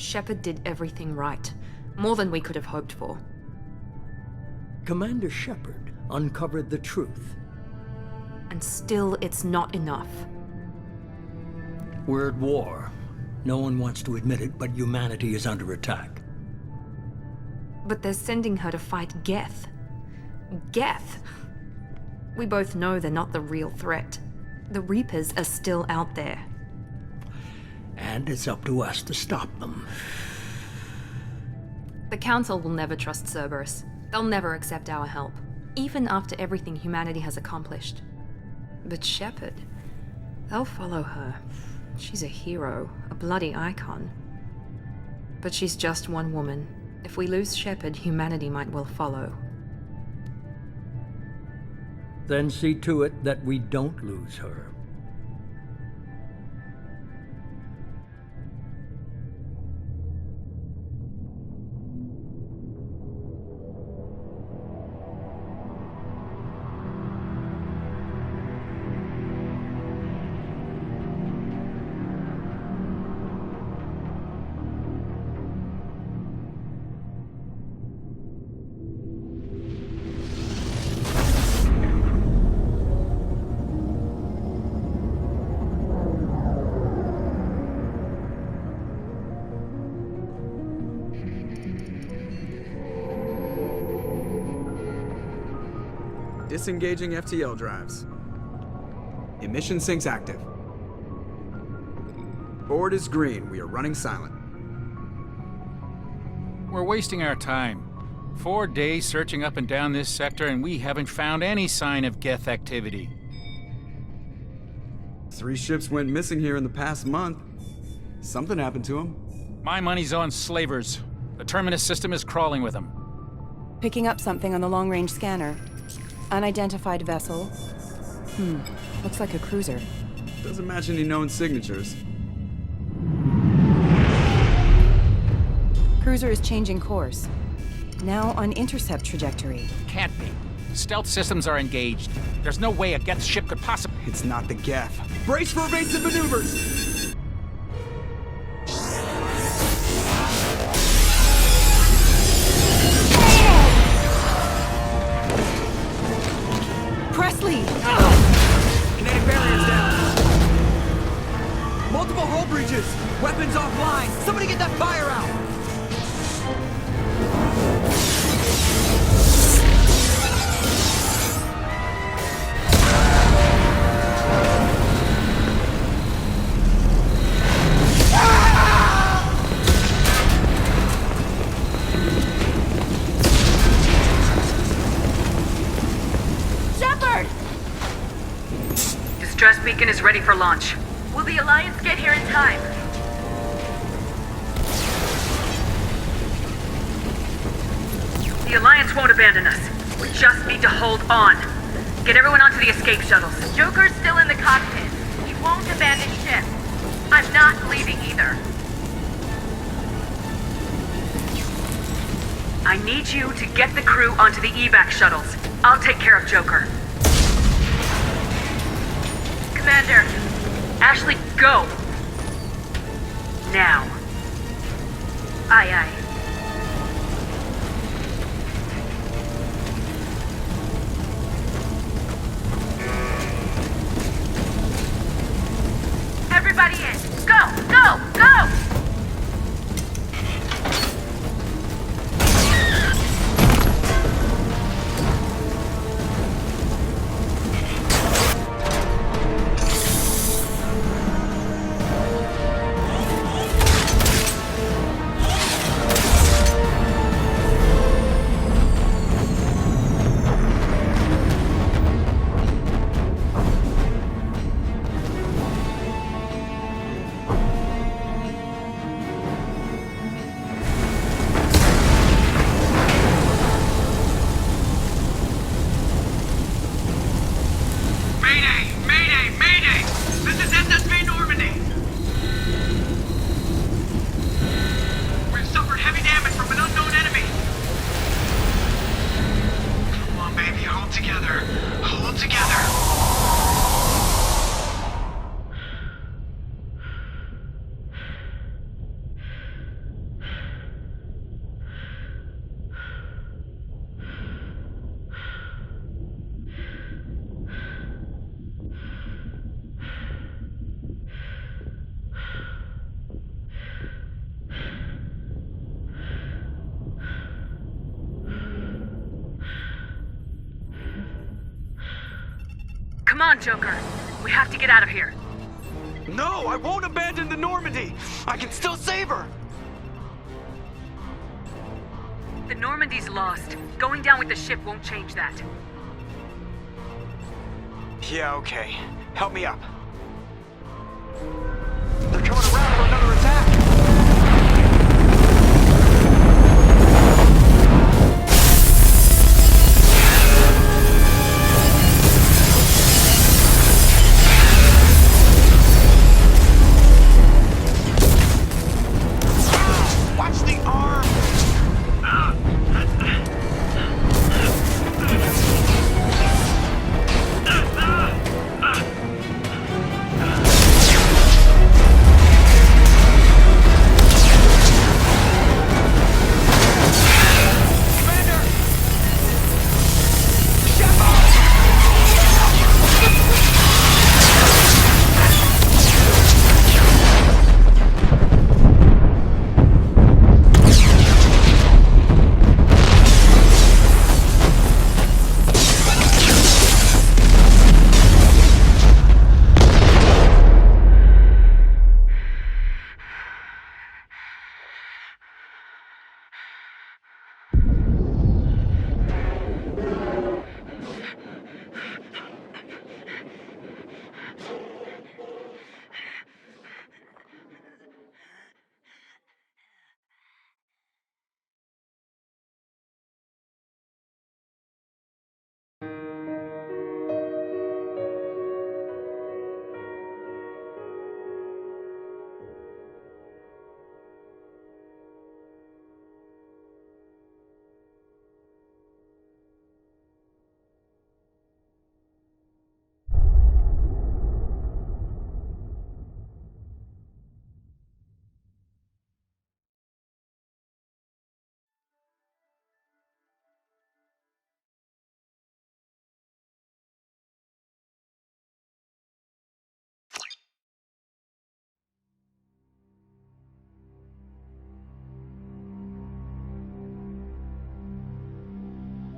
Shepard did everything right. More than we could have hoped for. Commander Shepard uncovered the truth. And still, it's not enough. We're at war. No one wants to admit it, but humanity is under attack. But they're sending her to fight Geth. Geth! We both know they're not the real threat. The Reapers are still out there. And it's up to us to stop them. The Council will never trust Cerberus. They'll never accept our help, even after everything humanity has accomplished. But Shepard, they'll follow her. She's a hero, a bloody icon. But she's just one woman. If we lose Shepard, humanity might well follow. Then see to it that we don't lose her. Disengaging FTL drives. Emission sinks active. Board is green. We are running silent. We're wasting our time. 4 days searching up and down this sector, and we haven't found any sign of Geth activity. 3 ships went missing here in the past month. Something happened to them. My money's on slavers. The Terminus system is crawling with them. Picking up something on the long-range scanner. Unidentified vessel. Looks like a cruiser. Doesn't match any known signatures. Cruiser is changing course. Now on intercept trajectory. Can't be. Stealth systems are engaged. There's no way a Geth ship could possibly... It's not the Geth. Brace for evasive maneuvers! Presley! Kinetic barriers down. Multiple hull breaches. Weapons offline. Somebody get that fire out. Distress beacon is ready for launch. Will the Alliance get here in time? The Alliance won't abandon us. We just need to hold on. Get everyone onto the escape shuttles. Joker's still in the cockpit. He won't abandon ship. I'm not leaving either. I need you to get the crew onto the evac shuttles. I'll take care of Joker. Commander, Ashley, go! Now. Aye, aye. Everybody in! Go! Go! Go! Come on, Joker. We have to get out of here. No, I won't abandon the Normandy. I can still save her. The Normandy's lost. Going down with the ship won't change that. Yeah, okay. Help me up. They're coming around for another attack. Watch the arm!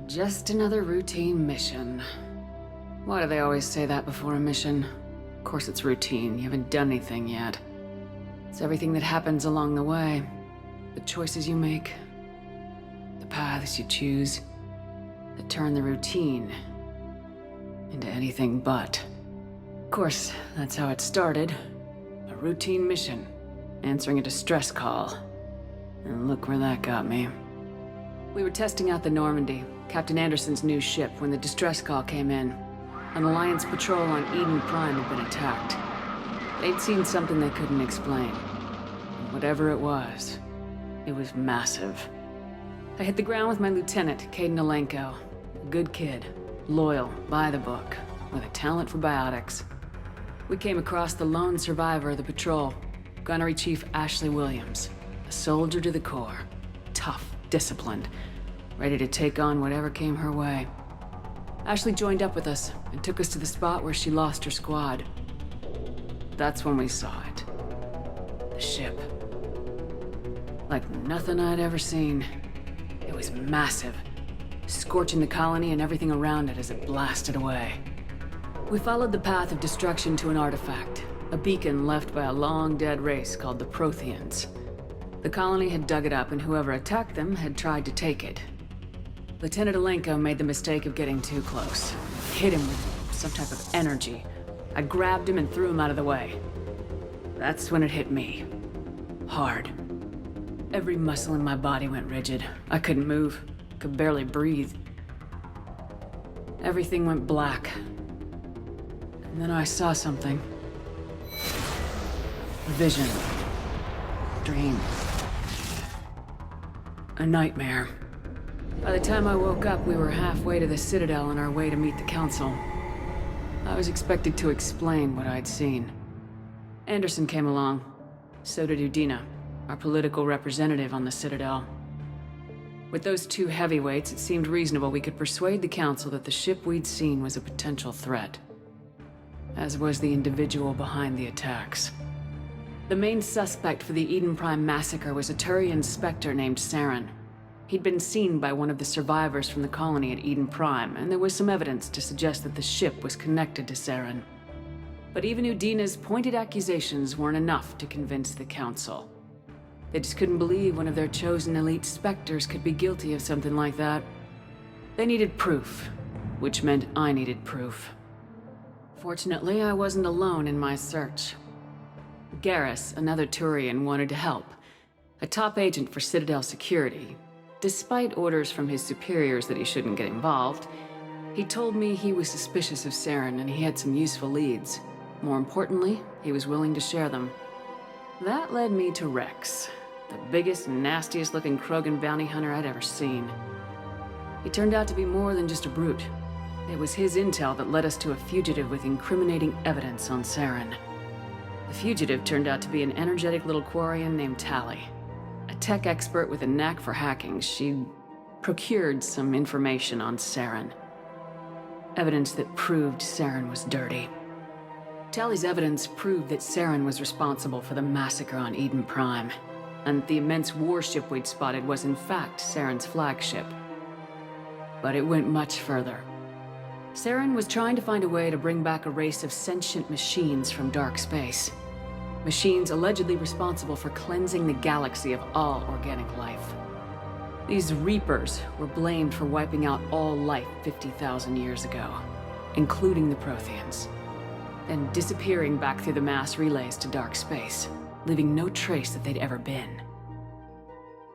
Just another routine mission. Why do they always say that before a mission? Of course it's routine, you haven't done anything yet. It's everything that happens along the way. The choices you make, the paths you choose, that turn the routine into anything but. Of course, that's how it started. A routine mission, answering a distress call. And look where that got me. We were testing out the Normandy, Captain Anderson's new ship, when the distress call came in. An Alliance patrol on Eden Prime had been attacked. They'd seen something they couldn't explain. And whatever it was massive. I hit the ground with my lieutenant, Kaidan Alenko. A good kid, loyal, by the book, with a talent for biotics. We came across the lone survivor of the patrol, Gunnery Chief Ashley Williams. A soldier to the core. Tough, disciplined, ready to take on whatever came her way. Ashley joined up with us and took us to the spot where she lost her squad. That's when we saw it. The ship. Like nothing I'd ever seen. It was massive, scorching the colony and everything around it as it blasted away. We followed the path of destruction to an artifact, a beacon left by a long-dead race called the Protheans. The colony had dug it up, and whoever attacked them had tried to take it. Lieutenant Alenko made the mistake of getting too close. Hit him with some type of energy. I grabbed him and threw him out of the way. That's when it hit me. Hard. Every muscle in my body went rigid. I couldn't move. Could barely breathe. Everything went black. And then I saw something. A vision. Dream. A nightmare. By the time I woke up, we were halfway to the Citadel on our way to meet the Council. I was expected to explain what I'd seen. Anderson came along. So did Udina, our political representative on the Citadel. With those two heavyweights, it seemed reasonable we could persuade the Council that the ship we'd seen was a potential threat. As was the individual behind the attacks. The main suspect for the Eden Prime massacre was a Turian Spectre named Saren. He'd been seen by one of the survivors from the colony at Eden Prime, and there was some evidence to suggest that the ship was connected to Saren. But even Udina's pointed accusations weren't enough to convince the Council. They just couldn't believe one of their chosen elite Spectres could be guilty of something like that. They needed proof, which meant I needed proof. Fortunately, I wasn't alone in my search. Garrus, another Turian, wanted to help. A top agent for Citadel Security. Despite orders from his superiors that he shouldn't get involved, he told me he was suspicious of Saren and he had some useful leads. More importantly, he was willing to share them. That led me to Rex, the biggest, nastiest looking Krogan bounty hunter I'd ever seen. He turned out to be more than just a brute. It was his intel that led us to a fugitive with incriminating evidence on Saren. The fugitive turned out to be an energetic little Quarian named Tali. A tech expert with a knack for hacking, she'd procured some information on Saren. Evidence that proved Saren was dirty. Tali's evidence proved that Saren was responsible for the massacre on Eden Prime, and the immense warship we'd spotted was in fact Saren's flagship. But it went much further. Saren was trying to find a way to bring back a race of sentient machines from dark space. Machines allegedly responsible for cleansing the galaxy of all organic life. These Reapers were blamed for wiping out all life 50,000 years ago, including the Protheans, and disappearing back through the mass relays to dark space, leaving no trace that they'd ever been.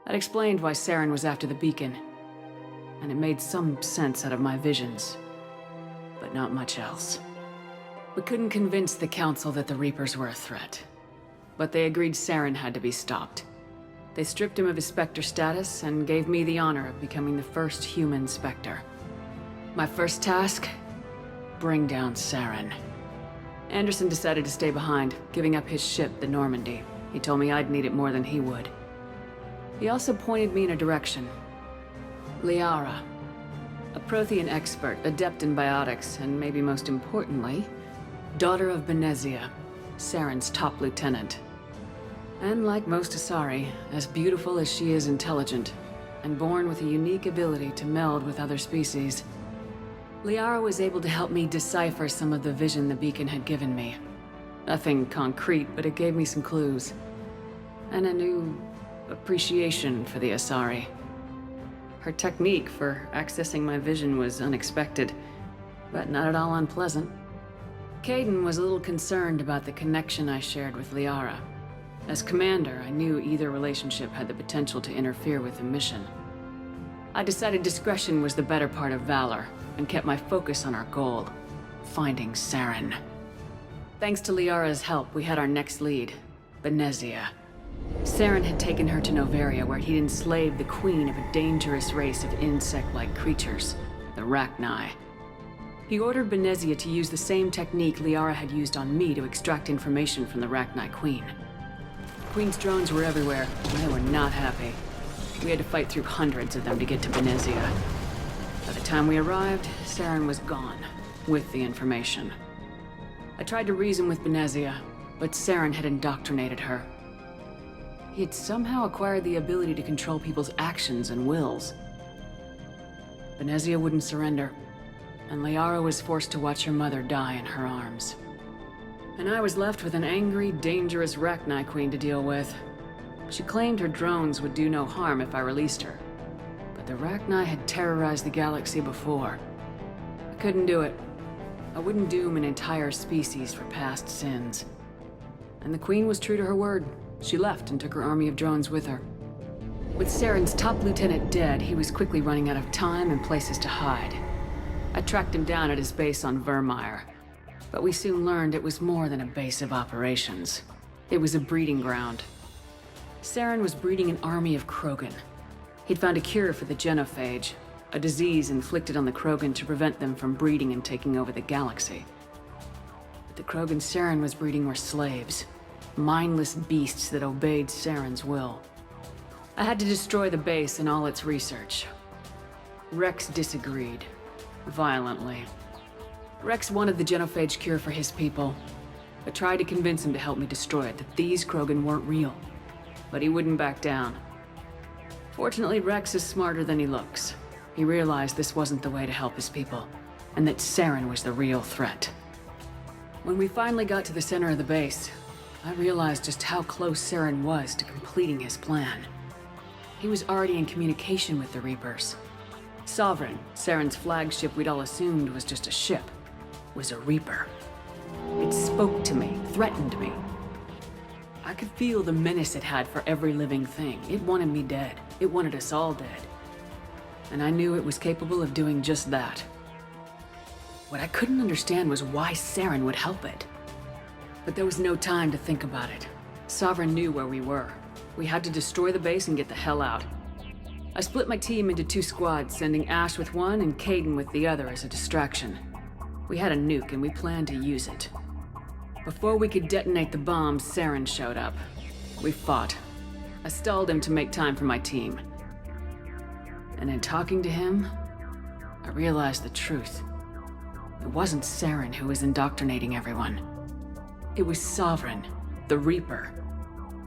That explained why Saren was after the beacon, and it made some sense out of my visions, but not much else. We couldn't convince the Council that the Reapers were a threat, but they agreed Saren had to be stopped. They stripped him of his Spectre status and gave me the honor of becoming the first human Spectre. My first task? Bring down Saren. Anderson decided to stay behind, giving up his ship, the Normandy. He told me I'd need it more than he would. He also pointed me in a direction. Liara. A Prothean expert, adept in biotics, and maybe most importantly, daughter of Benezia, Saren's top lieutenant. And like most Asari, as beautiful as she is intelligent, and born with a unique ability to meld with other species, Liara was able to help me decipher some of the vision the beacon had given me. Nothing concrete, but it gave me some clues. And a new appreciation for the Asari. Her technique for accessing my vision was unexpected, but not at all unpleasant. Kaidan was a little concerned about the connection I shared with Liara. As commander, I knew either relationship had the potential to interfere with the mission. I decided discretion was the better part of valor, and kept my focus on our goal, finding Saren. Thanks to Liara's help, we had our next lead, Benezia. Saren had taken her to Noveria, where he'd enslaved the queen of a dangerous race of insect-like creatures, the Rachni. He ordered Benezia to use the same technique Liara had used on me to extract information from the Rachni queen. The queen's drones were everywhere, and they were not happy. We had to fight through hundreds of them to get to Benezia. By the time we arrived, Saren was gone, with the information. I tried to reason with Benezia, but Saren had indoctrinated her. He had somehow acquired the ability to control people's actions and wills. Benezia wouldn't surrender, and Liara was forced to watch her mother die in her arms. And I was left with an angry, dangerous Rachni queen to deal with. She claimed her drones would do no harm if I released her. But the Rachni had terrorized the galaxy before. I couldn't do it. I wouldn't doom an entire species for past sins. And the queen was true to her word. She left and took her army of drones with her. With Saren's top lieutenant dead, he was quickly running out of time and places to hide. I tracked him down at his base on Vermeer, but we soon learned it was more than a base of operations. It was a breeding ground. Saren was breeding an army of Krogan. He'd found a cure for the genophage, a disease inflicted on the Krogan to prevent them from breeding and taking over the galaxy. But the Krogan Saren was breeding were slaves, mindless beasts that obeyed Saren's will. I had to destroy the base and all its research. Rex disagreed, violently. Rex wanted the genophage cure for his people. I tried to convince him to help me destroy it, that these Krogan weren't real. But he wouldn't back down. Fortunately, Rex is smarter than he looks. He realized this wasn't the way to help his people, and that Saren was the real threat. When we finally got to the center of the base, I realized just how close Saren was to completing his plan. He was already in communication with the Reapers. Sovereign, Saren's flagship we'd all assumed was just a ship, was a Reaper. It spoke to me, threatened me. I could feel the menace it had for every living thing. It wanted me dead. It wanted us all dead. And I knew it was capable of doing just that. What I couldn't understand was why Saren would help it. But there was no time to think about it. Sovereign knew where we were. We had to destroy the base and get the hell out. I split my team into 2 squads, sending Ash with one and Kaidan with the other as a distraction. We had a nuke and we planned to use it. Before we could detonate the bombs, Saren showed up. We fought. I stalled him to make time for my team. And in talking to him, I realized the truth. It wasn't Saren who was indoctrinating everyone. It was Sovereign, the Reaper.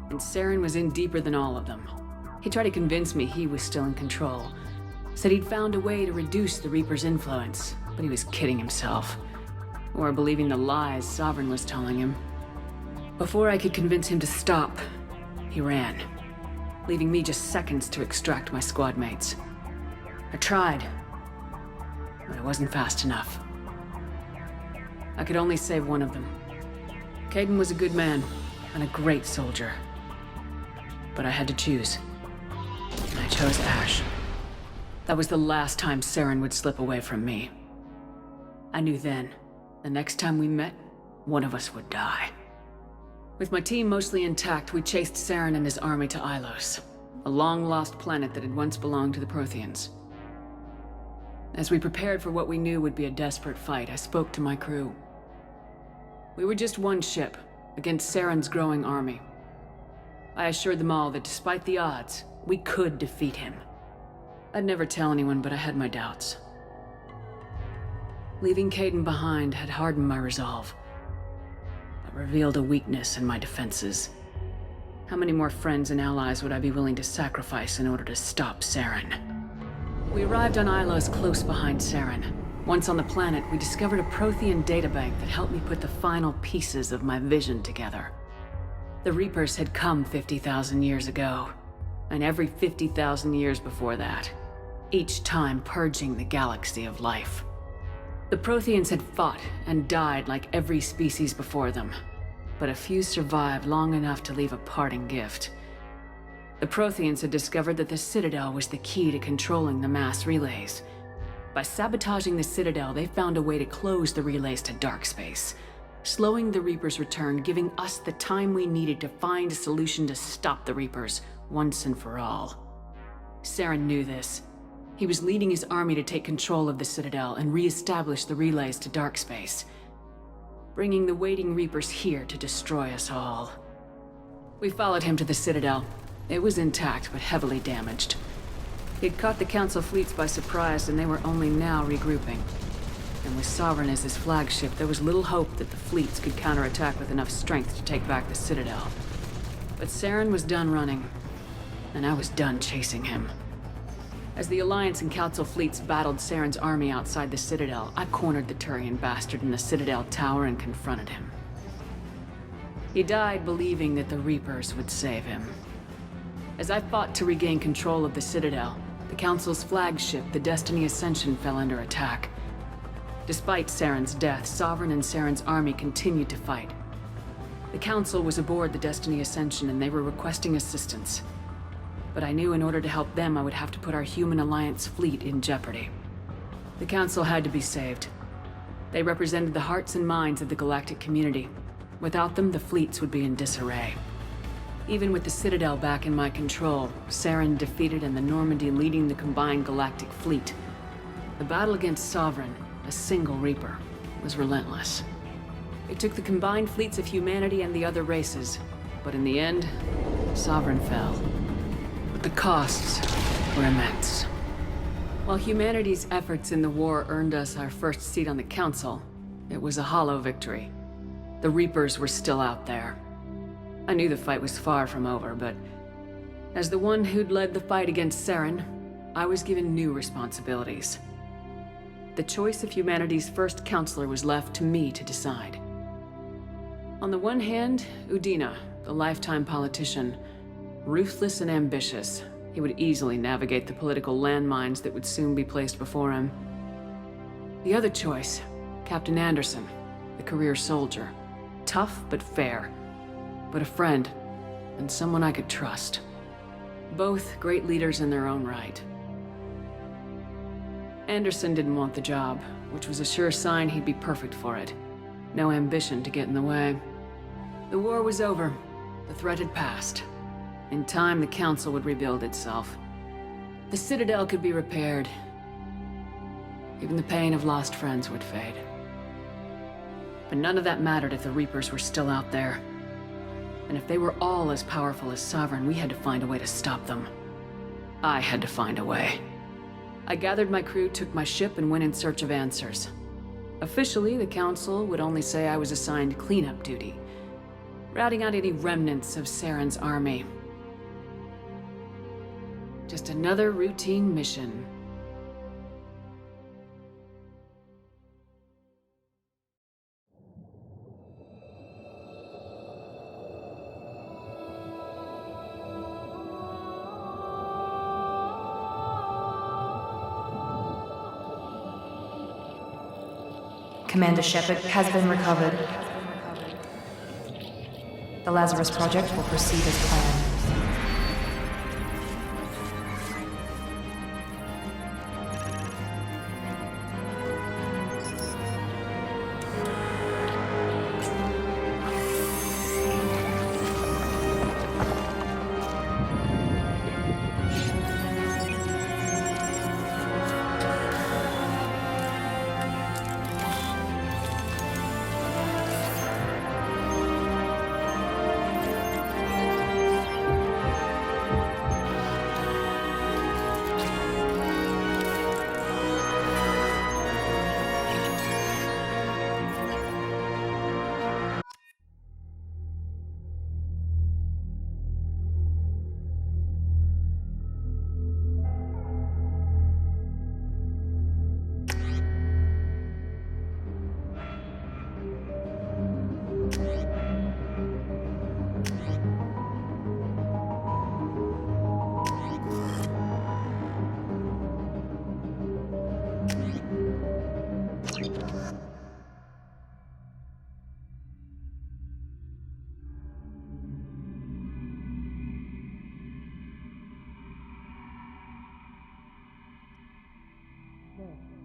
And Saren was in deeper than all of them. He tried to convince me he was still in control. Said he'd found a way to reduce the Reaper's influence, but he was kidding himself. Or believing the lies Sovereign was telling him. Before I could convince him to stop, he ran, leaving me just seconds to extract my squad mates. I tried, but I wasn't fast enough. I could only save one of them. Kaidan was a good man and a great soldier. But I had to choose. And I chose Ash. That was the last time Saren would slip away from me. I knew then, the next time we met, one of us would die. With my team mostly intact, we chased Saren and his army to Ilos, a long-lost planet that had once belonged to the Protheans. As we prepared for what we knew would be a desperate fight, I spoke to my crew. We were just one ship, against Saren's growing army. I assured them all that despite the odds, we could defeat him. I'd never tell anyone, but I had my doubts. Leaving Kaidan behind had hardened my resolve, but revealed a weakness in my defenses. How many more friends and allies would I be willing to sacrifice in order to stop Saren? We arrived on Ilos close behind Saren. Once on the planet, we discovered a Prothean databank that helped me put the final pieces of my vision together. The Reapers had come 50,000 years ago, and every 50,000 years before that, each time purging the galaxy of life. The Protheans had fought and died like every species before them, but a few survived long enough to leave a parting gift. The Protheans had discovered that the Citadel was the key to controlling the mass relays. By sabotaging the Citadel, they found a way to close the relays to dark space, slowing the Reapers' return, giving us the time we needed to find a solution to stop the Reapers once and for all. Saren knew this. He was leading his army to take control of the Citadel and re-establish the relays to dark space, bringing the waiting Reapers here to destroy us all. We followed him to the Citadel. It was intact, but heavily damaged. He'd caught the Council fleets by surprise, and they were only now regrouping. And with Sovereign as his flagship, there was little hope that the fleets could counterattack with enough strength to take back the Citadel. But Saren was done running, and I was done chasing him. As the Alliance and Council fleets battled Saren's army outside the Citadel, I cornered the Turian bastard in the Citadel tower and confronted him. He died believing that the Reapers would save him. As I fought to regain control of the Citadel, the Council's flagship, the Destiny Ascension, fell under attack. Despite Saren's death, Sovereign and Saren's army continued to fight. The Council was aboard the Destiny Ascension and they were requesting assistance. But I knew in order to help them, I would have to put our Human Alliance fleet in jeopardy. The Council had to be saved. They represented the hearts and minds of the galactic community. Without them, the fleets would be in disarray. Even with the Citadel back in my control, Saren defeated and the Normandy leading the combined galactic fleet. The battle against Sovereign, a single Reaper, was relentless. It took the combined fleets of humanity and the other races, but in the end, Sovereign fell. But the costs were immense. While humanity's efforts in the war earned us our first seat on the Council, it was a hollow victory. The Reapers were still out there. I knew the fight was far from over, but As the one who'd led the fight against Saren, I was given new responsibilities. The choice of humanity's first counselor was left to me to decide. On the one hand, Udina, the lifetime politician. Ruthless and ambitious, he would easily navigate the political landmines that would soon be placed before him. The other choice, Captain Anderson, the career soldier. Tough but fair, but a friend, and someone I could trust. Both great leaders in their own right. Anderson didn't want the job, which was a sure sign he'd be perfect for it. No ambition to get in the way. The war was over. The threat had passed. In time, the Council would rebuild itself. The Citadel could be repaired. Even the pain of lost friends would fade. But none of that mattered if the Reapers were still out there. And if they were all as powerful as Sovereign, we had to find a way to stop them. I had to find a way. I gathered my crew, took my ship, and went in search of answers. Officially, the Council would only say I was assigned cleanup duty, routing out any remnants of Saren's army. Just another routine mission. Commander Shepard has been recovered. The Lazarus Project will proceed as planned.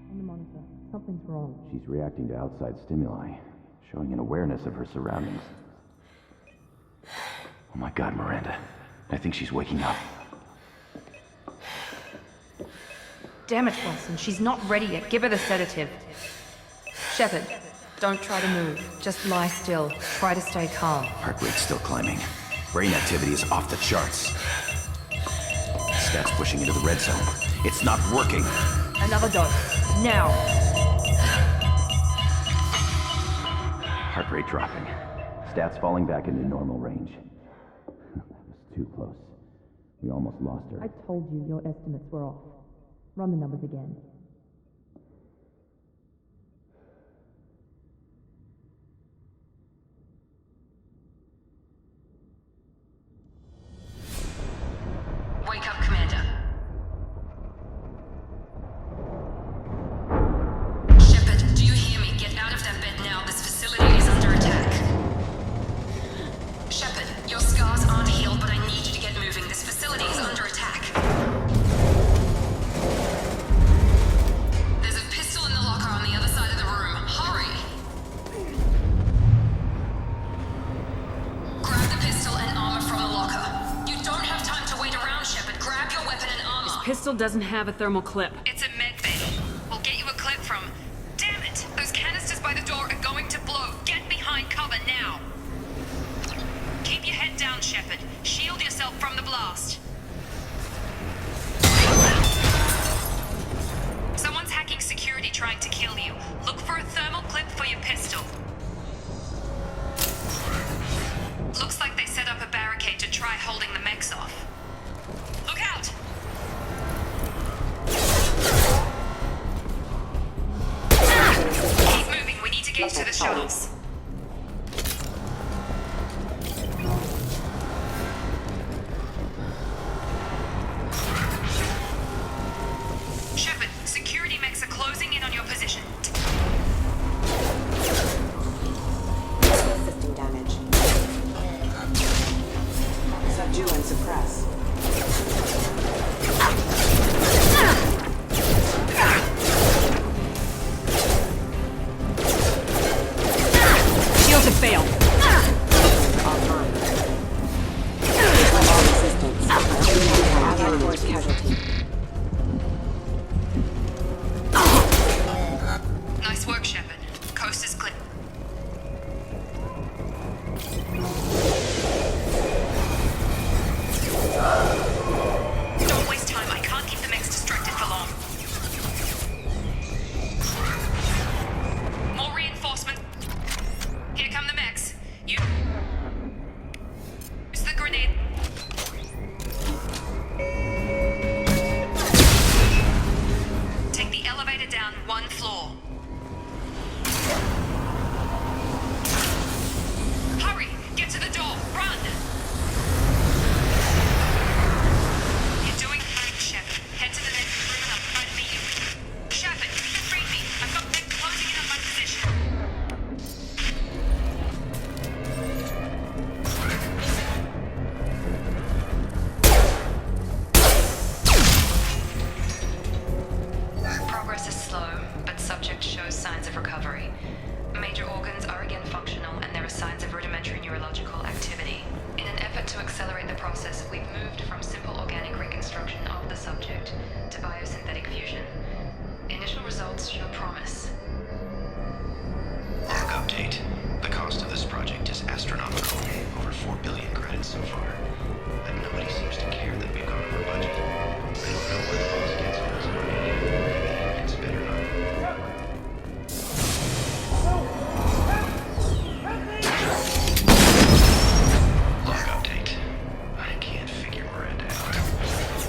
On the monitor. Something's wrong. She's reacting to outside stimuli, showing an awareness of her surroundings. Oh my God, Miranda. I think she's waking up. Damn it, Wilson. She's not ready yet. Give her the sedative. Shepard, don't try to move. Just lie still. Try to stay calm. Heart rate's still climbing. Brain activity is off the charts. Stats pushing into the red zone. It's not working. Another dose. Now. Heart rate dropping. Stats falling back into normal range. That was too close. We almost lost her. I told you your estimates were off. Run the numbers again. Wake up, Commander. Shepard, do you hear me? Get out of that bed now. This facility is under attack. Shepard, your scars aren't healed, but I need you to get moving. This facility is under attack. There's a pistol in the locker on the other side of the room. Hurry! Grab the pistol and armor from the locker. You don't have time to wait around, Shepard. Grab your weapon and armor. This pistol doesn't have a thermal clip. It's a med bay. We'll get you a clip from... Damn it! Those canisters by the door are going to blow. Get behind cover now. Keep your head down, Shepard. Shield yourself from the blast. Someone's hacking security trying to kill you. Look for a thermal clip for your pistol. Looks like they set up a barricade to try holding the mechs off. get to the shuttles. Shepard, security mechs are closing in on your position. System damage. Subdue and suppress. Shields have failed. Offline. All resistance. Allied force casualty. Nice work, Shepard. Coast is clear. Don't waste time. I can't keep the mechs distracted for long. More reinforcement. Here come the mechs. Use the grenade. Take the elevator down one floor. Hurry! Get to the door! Run! You're doing fine, Shepard. Head to the next room and I'll try to meet you. Shepard, read me. I've got men closing in on my position. Progress is slow, but subject shows signs of recovery. Major organs are again functional, and there are signs of rudimentary neurological activity. In an effort to accelerate the process, we've moved from simple organic reconstruction of the subject to biosynthetic fusion. Initial results show promise. Tech update. The cost of this project is astronomical. Over 4 billion credits so far. But nobody seems to care that we've gone over budget. I don't know where the boss gets for his money. Maybe it's better not. Log update. I can't figure where it out.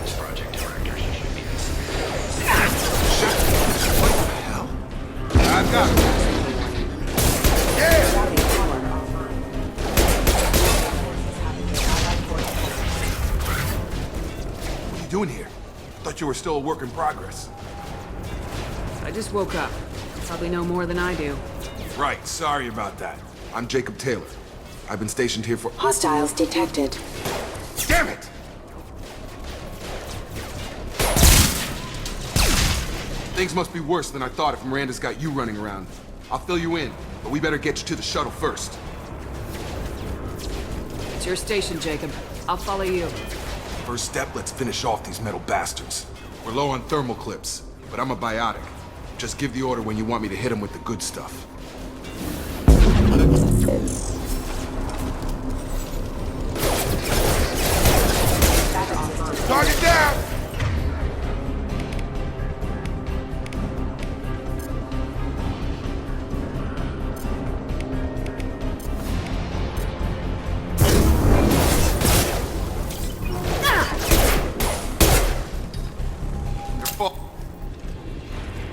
This project director should be. What the hell? I've got it. Battery power offline. What are you doing here? Thought you were still a work in progress. I just woke up. Probably know more than I do. Right, sorry about that. I'm Jacob Taylor. I've been stationed here for— Hostiles detected. Damn it! Things must be worse than I thought if Miranda's got you running around. I'll fill you in, but we better get you to the shuttle first. It's your station, Jacob. I'll follow you. First step, let's finish off these metal bastards. We're low on thermal clips, but I'm a biotic. Just give the order when you want me to hit them with the good stuff. Target down!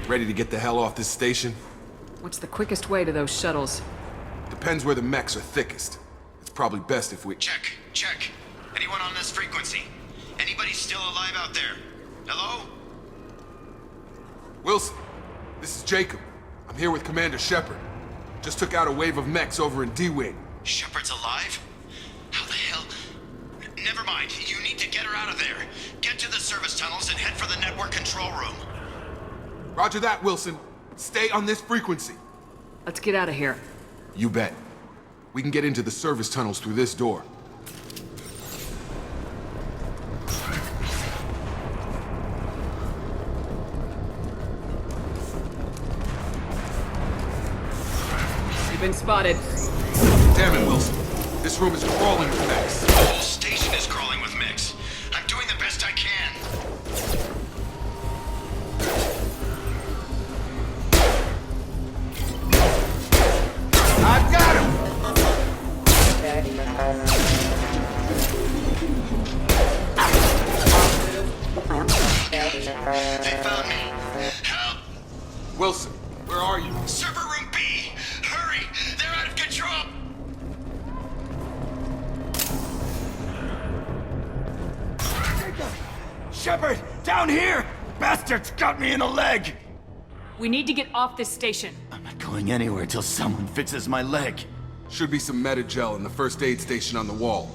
Ready to get the hell off this station? What's the quickest way to those shuttles? Depends where the mechs are thickest. It's probably best if we— Check. Anyone on this frequency? Anybody still alive out there? Hello? Wilson, this is Jacob. I'm here with Commander Shepard. Just took out a wave of mechs over in D-Wing. Shepard's alive? How the hell? Never mind. You need to get her out of there. Get to the service tunnels and head for the network control room. Roger that, Wilson. Stay on this frequency. Let's get out of here. You bet. We can get into the service tunnels through this door. You've been spotted. Damn it, Wilson. This room is crawling with mechs. The whole station is crawling with mechs. I'm doing the best I can. I've got him! They found me. Help! Wilson, where are you? Server room B! Shepard! Down here! Bastards got me in the leg! We need to get off this station. I'm not going anywhere till someone fixes my leg. Should be some Medi-gel in the first aid station on the wall.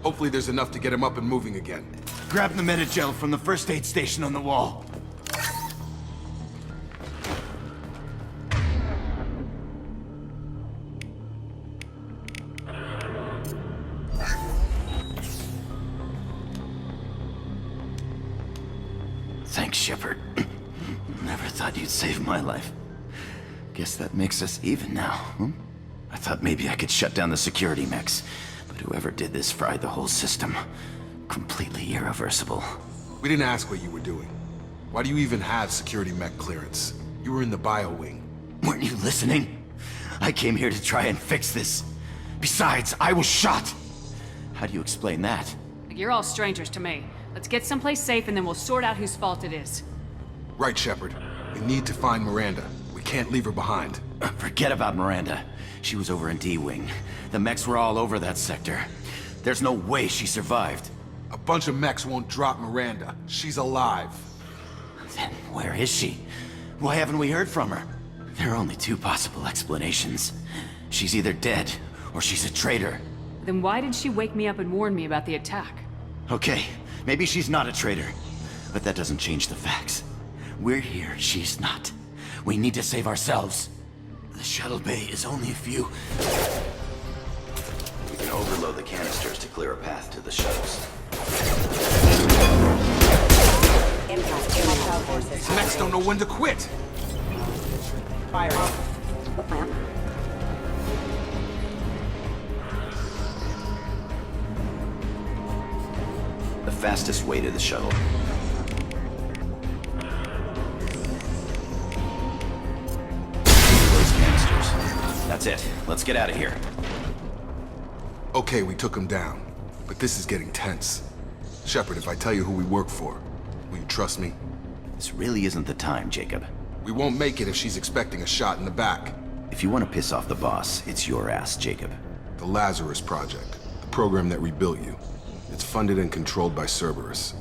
Hopefully there's enough to get him up and moving again. Grab the Medi-gel from the first aid station on the wall. Thanks, Shepard. Never thought you'd save my life. Guess that makes us even now, huh? I thought maybe I could shut down the security mechs, but whoever did this fried the whole system. Completely irreversible. We didn't ask what you were doing. Why do you even have security mech clearance? You were in the bio wing. Weren't you listening? I came here to try and fix this. Besides, I was shot. How do you explain that? You're all strangers to me. Let's get someplace safe and then we'll sort out whose fault it is. Right, Shepard. We need to find Miranda. We can't leave her behind. Forget about Miranda. She was over in D-Wing. The mechs were all over that sector. There's no way she survived. A bunch of mechs won't drop Miranda. She's alive. Then where is she? Why haven't we heard from her? There are only two possible explanations. She's either dead, or she's a traitor. Then why did she wake me up and warn me about the attack? Okay, maybe she's not a traitor. But that doesn't change the facts. We're here, she's not. We need to save ourselves. The shuttle bay is only a few... We can overload the canisters to clear a path to the shuttles. These mechs don't know when to quit. Fire. Lamp. The fastest way to the shuttle. Those canisters. That's it. Let's get out of here. Okay, we took him down. But this is getting tense. Shepard, if I tell you who we work for, will you trust me? This really isn't the time, Jacob. We won't make it if she's expecting a shot in the back. If you want to piss off the boss, it's your ass, Jacob. The Lazarus Project, the program that rebuilt you. It's funded and controlled by Cerberus.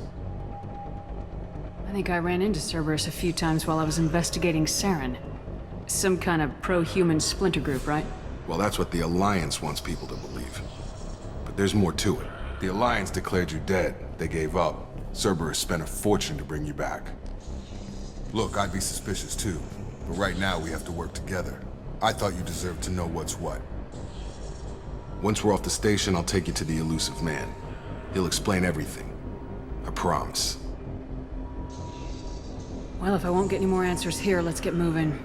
I think I ran into Cerberus a few times while I was investigating Saren. Some kind of pro-human splinter group, right? Well, that's what the Alliance wants people to believe. But there's more to it. The Alliance declared you dead. They gave up. Cerberus spent a fortune to bring you back. Look, I'd be suspicious too. But right now we have to work together. I thought you deserved to know what's what. Once we're off the station, I'll take you to the Elusive Man. He'll explain everything. I promise. Well, if I won't get any more answers here, let's get moving.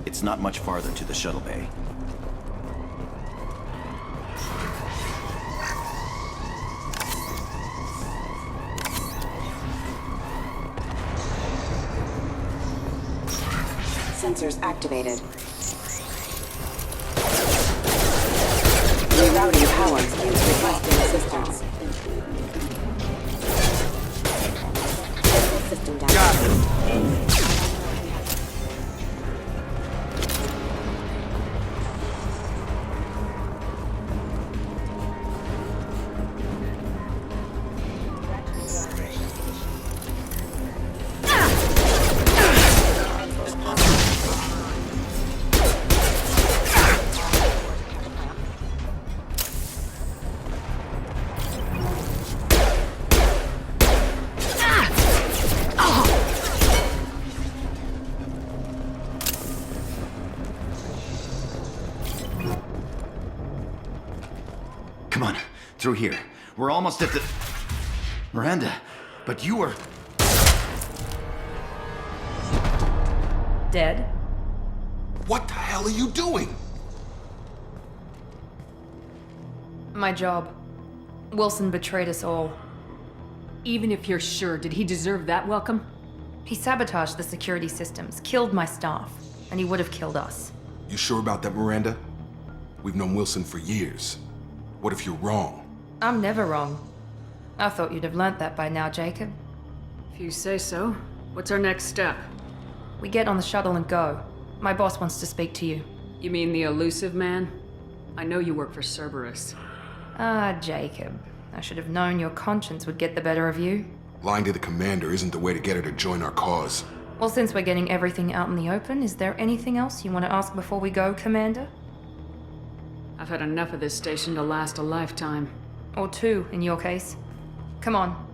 It's not much farther to the shuttle bay. Sensors activated. Rerouting power. Requesting assistance. System down. Got it. Come on, through here. We're almost at the... Miranda, but you were... Dead? What the hell are you doing? My job. Wilson betrayed us all. Even if you're sure, did he deserve that welcome? He sabotaged the security systems, killed my staff, and he would have killed us. You sure about that, Miranda? We've known Wilson for years. What if you're wrong? I'm never wrong. I thought you'd have learnt that by now, Jacob. If you say so. What's our next step? We get on the shuttle and go. My boss wants to speak to you. You mean the Elusive Man? I know you work for Cerberus. Ah, Jacob. I should have known your conscience would get the better of you. Lying to the commander isn't the way to get her to join our cause. Well, since we're getting everything out in the open, is there anything else you want to ask before we go, Commander? I've had enough of this station to last a lifetime. Or two, in your case. Come on.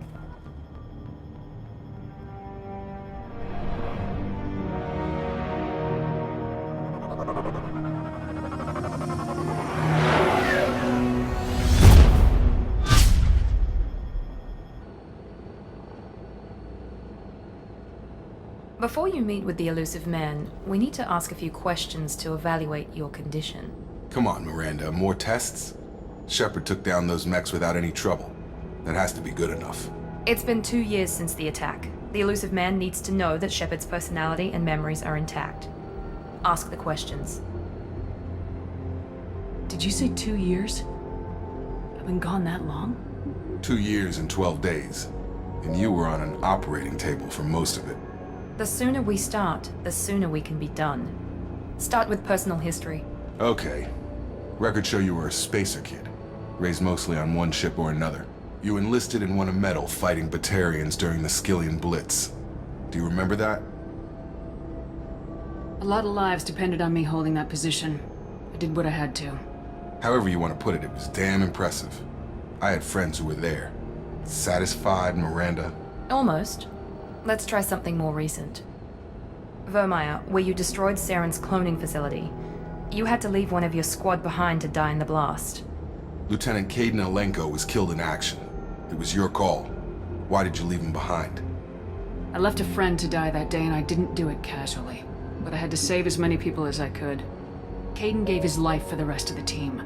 Before you meet with the elusive man, we need to ask a few questions to evaluate your condition. Come on, Miranda, more tests? Shepard took down those mechs without any trouble. That has to be good enough. It's been 2 years since the attack. The elusive man needs to know that Shepard's personality and memories are intact. Ask the questions. Did you say 2 years? I've been gone that long? 2 years and 12 days. And you were on an operating table for most of it. The sooner we start, the sooner we can be done. Start with personal history. Okay. Records show you were a spacer kid, raised mostly on one ship or another. You enlisted and won a medal fighting Batarians during the Skillian Blitz. Do you remember that? A lot of lives depended on me holding that position. I did what I had to. However you want to put it, it was damn impressive. I had friends who were there. Satisfied, Miranda? Almost. Let's try something more recent. Vermeer, where you destroyed Saren's cloning facility. You had to leave one of your squad behind to die in the blast. Lieutenant Kaidan Alenko was killed in action. It was your call. Why did you leave him behind? I left a friend to die that day and I didn't do it casually. But I had to save as many people as I could. Kaidan gave his life for the rest of the team.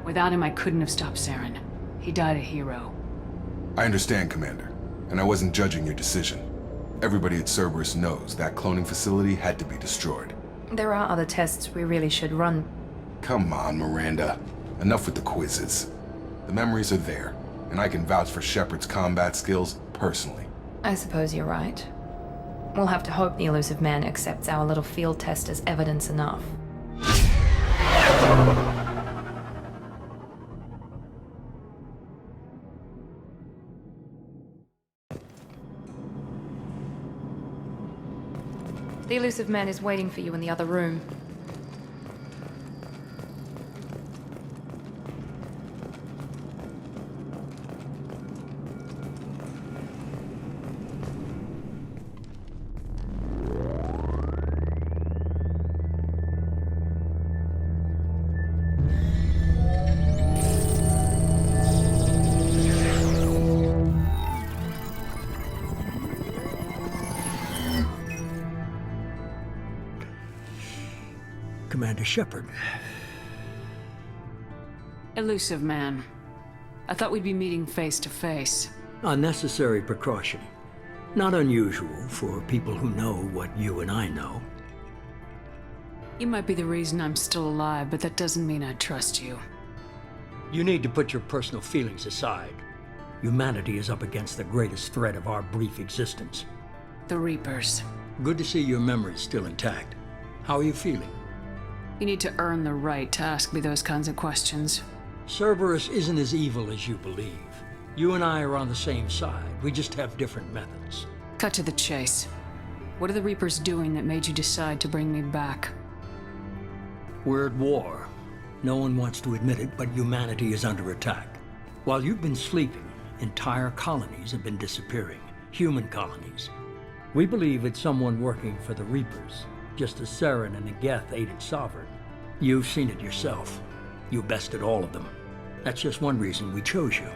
Without him, I couldn't have stopped Saren. He died a hero. I understand, Commander. And I wasn't judging your decision. Everybody at Cerberus knows that cloning facility had to be destroyed. There are other tests we really should run. Come on, Miranda. Enough with the quizzes. The memories are there, and I can vouch for Shepard's combat skills personally. I suppose you're right. We'll have to hope the elusive man accepts our little field test as evidence enough. The elusive man is waiting for you in the other room. Commander Shepard. Elusive man. I thought we'd be meeting face to face. Unnecessary precaution. Not unusual for people who know what you and I know. You might be the reason I'm still alive, but that doesn't mean I trust you. You need to put your personal feelings aside. Humanity is up against the greatest threat of our brief existence. The Reapers. Good to see your memory's still intact. How are you feeling? You need to earn the right to ask me those kinds of questions. Cerberus isn't as evil as you believe. You and I are on the same side. We just have different methods. Cut to the chase. What are the Reapers doing that made you decide to bring me back? We're at war. No one wants to admit it, but humanity is under attack. While you've been sleeping, entire colonies have been disappearing. Human colonies. We believe it's someone working for the Reapers, just as Saren and Negeth aided Sovereign. You've seen it yourself. You bested all of them. That's just one reason we chose you.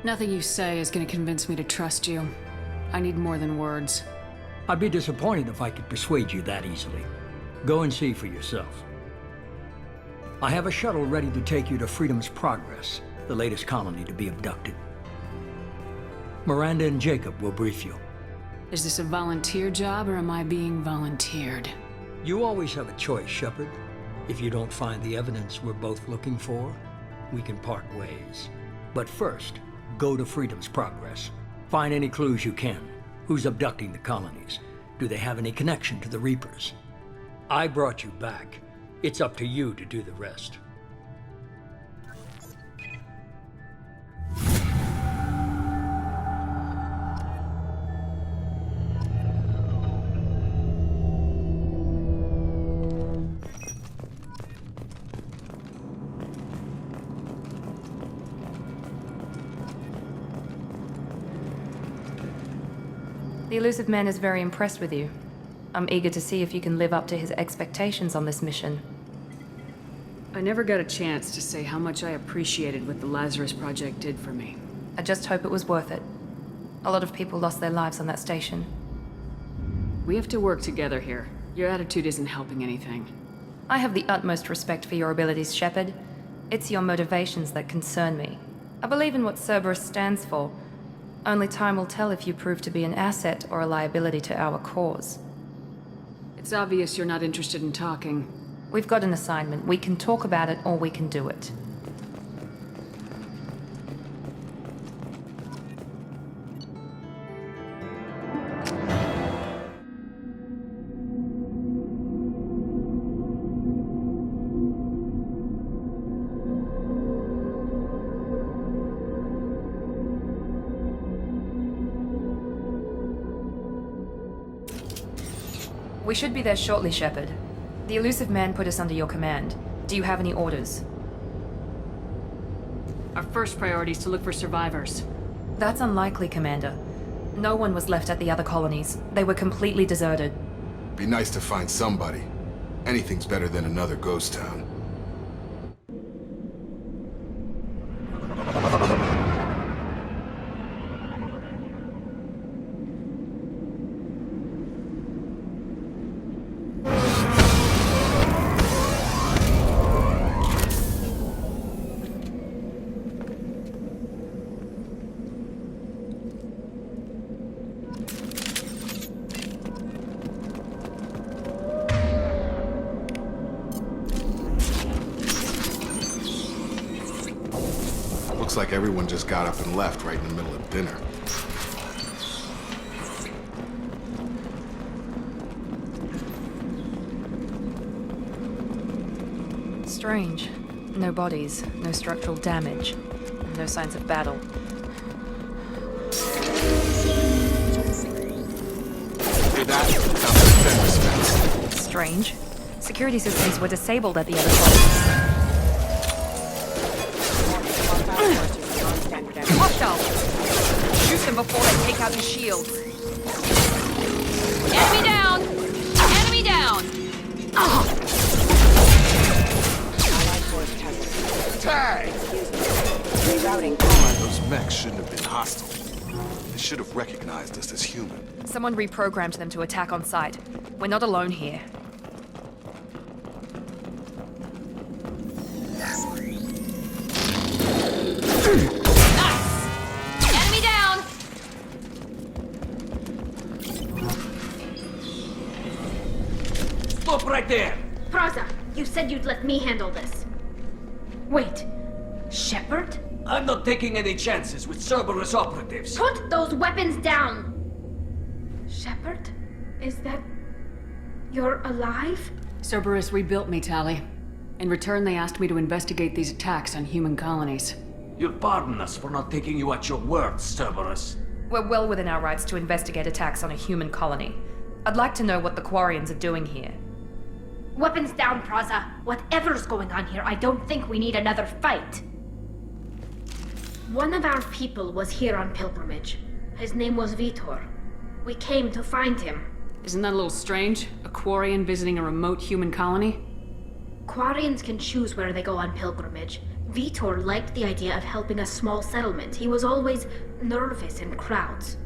Nothing you say is going to convince me to trust you. I need more than words. I'd be disappointed if I could persuade you that easily. Go and see for yourself. I have a shuttle ready to take you to Freedom's Progress, the latest colony to be abducted. Miranda and Jacob will brief you. Is this a volunteer job, or am I being volunteered? You always have a choice, Shepard. If you don't find the evidence we're both looking for, we can part ways. But first, go to Freedom's Progress. Find any clues you can. Who's abducting the colonies? Do they have any connection to the Reapers? I brought you back. It's up to you to do the rest. The Elusive Man is very impressed with you. I'm eager to see if you can live up to his expectations on this mission. I never got a chance to say how much I appreciated what the Lazarus Project did for me. I just hope it was worth it. A lot of people lost their lives on that station. We have to work together here. Your attitude isn't helping anything. I have the utmost respect for your abilities, Shepard. It's your motivations that concern me. I believe in what Cerberus stands for. Only time will tell if you prove to be an asset or a liability to our cause. It's obvious you're not interested in talking. We've got an assignment. We can talk about it or we can do it. We should be there shortly, Shepard. The Elusive Man put us under your command. Do you have any orders? Our first priority is to look for survivors. That's unlikely, Commander. No one was left at the other colonies. They were completely deserted. Be nice to find somebody. Anything's better than another ghost town. Looks like everyone just got up and left right in the middle of dinner. Strange. No bodies, no structural damage, no signs of battle. Strange. Security systems were disabled at the other colonies. Hostiles! Shoot them before they take out the shields. Enemy down! Enemy down! Tag! Rerouting power. Those mechs shouldn't have been hostile. They should have recognized us as human. Someone reprogrammed them to attack on sight. We're not alone here. Enemy down! Stop right there! Praza, you said you'd let me handle this. Wait, Shepard? I'm not taking any chances with Cerberus operatives. Put those weapons down! Shepard? Is that... you're alive? Cerberus rebuilt me, Tali. In return, they asked me to investigate these attacks on human colonies. You'll pardon us for not taking you at your word, Cerberus. We're well within our rights to investigate attacks on a human colony. I'd like to know what the Quarians are doing here. Weapons down, Praza. Whatever's going on here, I don't think we need another fight. One of our people was here on pilgrimage. His name was Vitor. We came to find him. Isn't that a little strange? A Quarian visiting a remote human colony? Quarians can choose where they go on pilgrimage. Vitor liked the idea of helping a small settlement. He was always nervous in crowds.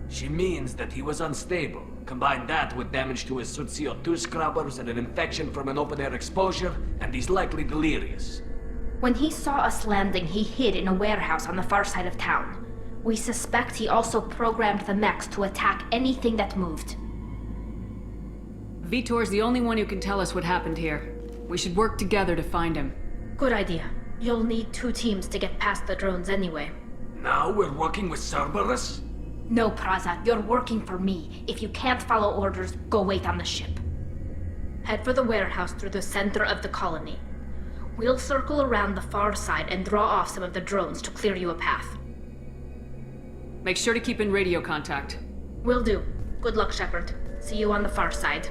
She means that he was unstable. Combine that with damage to his CO2 scrubbers and an infection from an open-air exposure, and he's likely delirious. When he saw us landing, he hid in a warehouse on the far side of town. We suspect he also programmed the mechs to attack anything that moved. Vitor's the only one who can tell us what happened here. We should work together to find him. Good idea. You'll need 2 teams to get past the drones anyway. Now we're working with Cerberus? No, Praza, you're working for me. If you can't follow orders, go wait on the ship. Head for the warehouse through the center of the colony. We'll circle around the far side and draw off some of the drones to clear you a path. Make sure to keep in radio contact. Will do. Good luck, Shepard. See you on the far side.